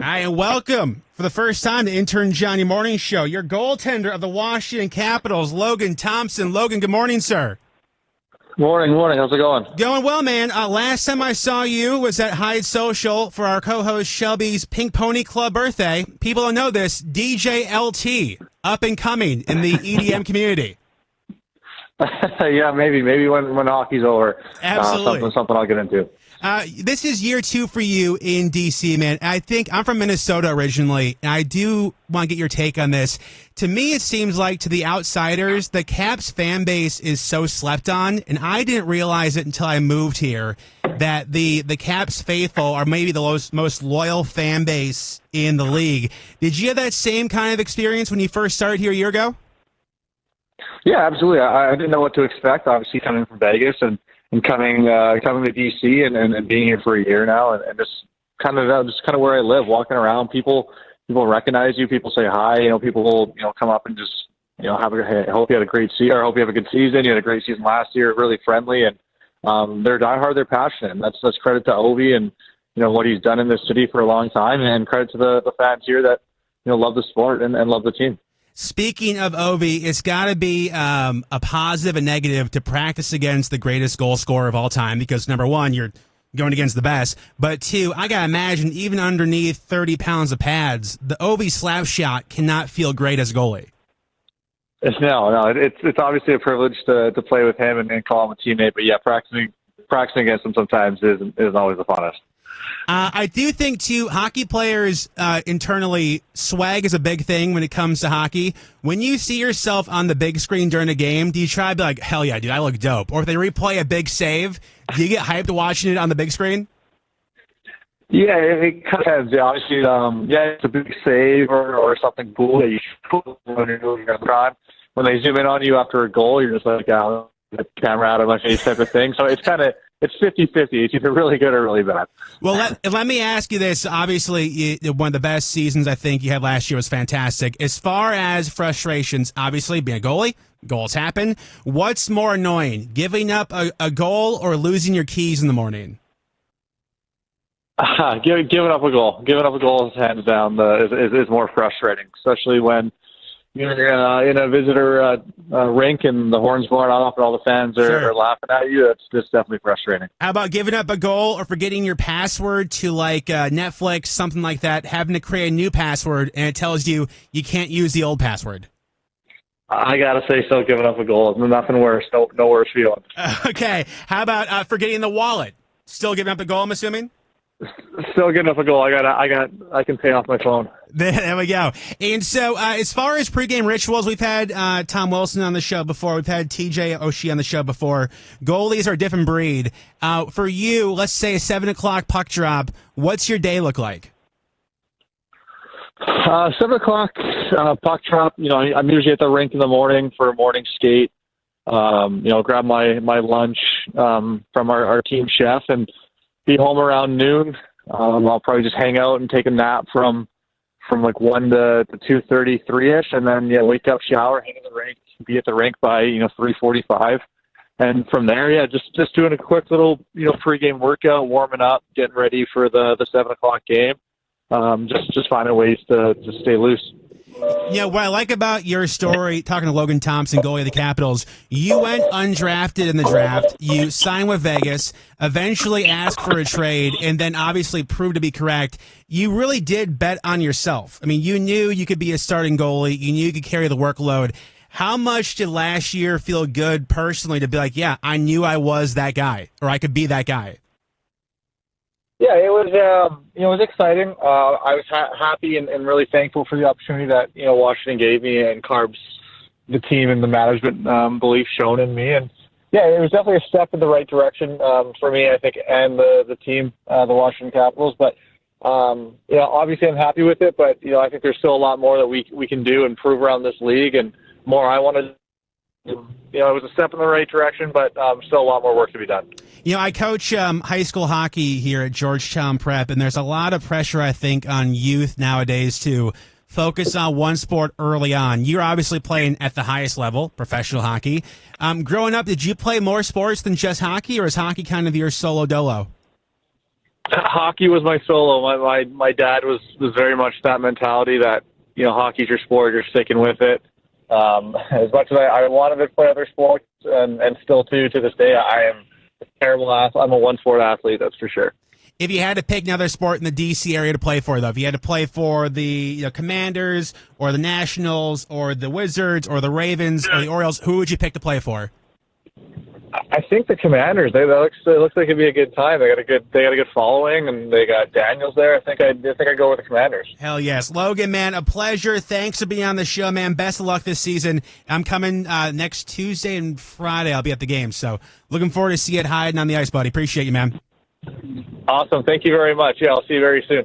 Hi, and welcome for the first time to Intern John, your morning show. Your goaltender of the Washington Capitals, Logan Thompson. Logan, good morning, sir. Morning. How's it going? Going well, man. Last time I saw you was at Hyde Social for our co-host Shelby's Pink Pony Club birthday. People don't know this, DJ LT, up and coming in the EDM community. Yeah, maybe when hockey's over. Absolutely. Something I'll get into. This is year 2 for you in D.C., man. I think I'm from Minnesota originally, and I do want to get your take on this. To me, it seems like to the outsiders, the Caps fan base is so slept on, and I didn't realize it until I moved here, that the Caps faithful are maybe the most loyal fan base in the league. Did you have that same kind of experience when you first started here a year ago? Yeah, absolutely. I didn't know what to expect, obviously, coming from Vegas and coming to DC and being here for a year now, and just kind of where I live, walking around, people recognize you, people say hi, people will come up and just have I hope you had a great season, or I hope you have a good season. You had a great season last year, really friendly, and they're diehard, they're passionate. And that's credit to Ovi and what he's done in this city for a long time, and credit to the fans here that love the sport and love the team. Speaking of Ovi, it's got to be a positive and negative to practice against the greatest goal scorer of all time because, number one, you're going against the best. But, two, I got to imagine even underneath 30 pounds of pads, the Ovi slap shot cannot feel great as a goalie. No, it's obviously a privilege to play with him and call him a teammate. But, yeah, practicing against him sometimes isn't always the funnest. I do think, too, hockey players internally, swag is a big thing when it comes to hockey. When you see yourself on the big screen during a game, do you try to be like, hell yeah, dude, I look dope? Or if they replay a big save, do you get hyped watching it on the big screen? Yeah, it kind of depends. Yeah, obviously, it's a big save or something cool that you should when you're doing your time. When they zoom in on you after a goal, you're just like, oh, the camera out of my face type of thing. So it's 50-50. It's either really good or really bad. Well, let me ask you this. Obviously, one of the best seasons I think you had last year was fantastic. As far as frustrations, obviously, being a goalie, goals happen. What's more annoying, giving up a goal or losing your keys in the morning? Giving up a goal. Giving up a goal is hands down is more frustrating, especially when you're in a visitor rink and the horn's going off and all the fans are laughing at you. It's just definitely frustrating. How about giving up a goal or forgetting your password to Netflix, something like that, having to create a new password and it tells you you can't use the old password? I got to say so, giving up a goal. Nothing worse. No worse feeling. Okay. How about forgetting the wallet? Still giving up a goal, I'm assuming? Still getting up a goal. I can pay off my phone. There we go. And so, as far as pregame rituals, we've had Tom Wilson on the show before. We've had TJ Oshie on the show before. Goalies are a different breed. For you, let's say a 7 o'clock puck drop. What's your day look like? 7 o'clock puck drop. I'm usually at the rink in the morning for a morning skate. Grab my lunch from our team chef and be home around noon. I'll probably just hang out and take a nap from like 1 to 2:30, 3-ish, and then wake up, shower, hang in the rink, be at the rink by 3:45, and from there, just doing a quick little pregame workout, warming up, getting ready for the 7 o'clock game. Just finding ways to stay loose. Yeah, what I like about your story, talking to Logan Thompson, goalie of the Capitals, you went undrafted in the draft, you signed with Vegas, eventually asked for a trade, and then obviously proved to be correct. You really did bet on yourself. I mean, you knew you could be a starting goalie. You knew you could carry the workload. How much did last year feel good personally to be like, yeah, I knew I was that guy, or I could be that guy? Yeah, it was exciting. I was happy and really thankful for the opportunity that Washington gave me and Carbs, the team and the management belief shown in me. And yeah, it was definitely a step in the right direction for me, I think, and the team, the Washington Capitals. But obviously I'm happy with it. But I think there's still a lot more that we can do and prove around this league, and more I want to. It was a step in the right direction, but still a lot more work to be done. I coach high school hockey here at Georgetown Prep, and there's a lot of pressure, I think, on youth nowadays to focus on one sport early on. You're obviously playing at the highest level, professional hockey. Growing up, did you play more sports than just hockey, or is hockey kind of your solo dolo? Hockey was my solo. My dad was very much that mentality that, hockey's your sport, you're sticking with it. As much as I wanted to play other sports, and still to this day, I am a terrible athlete. I'm a one-sport athlete, that's for sure. If you had to pick another sport in the D.C. area to play for, though, if you had to play for the Commanders or the Nationals or the Wizards or the Ravens or the Orioles, who would you pick to play for? I think the Commanders. It looks like it'd be a good time. They got a good following, and they got Daniels there. I think I'd go with the Commanders. Hell yes, Logan, man, a pleasure. Thanks for being on the show, man. Best of luck this season. I'm coming next Tuesday and Friday. I'll be at the game, so looking forward to see it hiding on the ice, buddy. Appreciate you, man. Awesome. Thank you very much. Yeah, I'll see you very soon.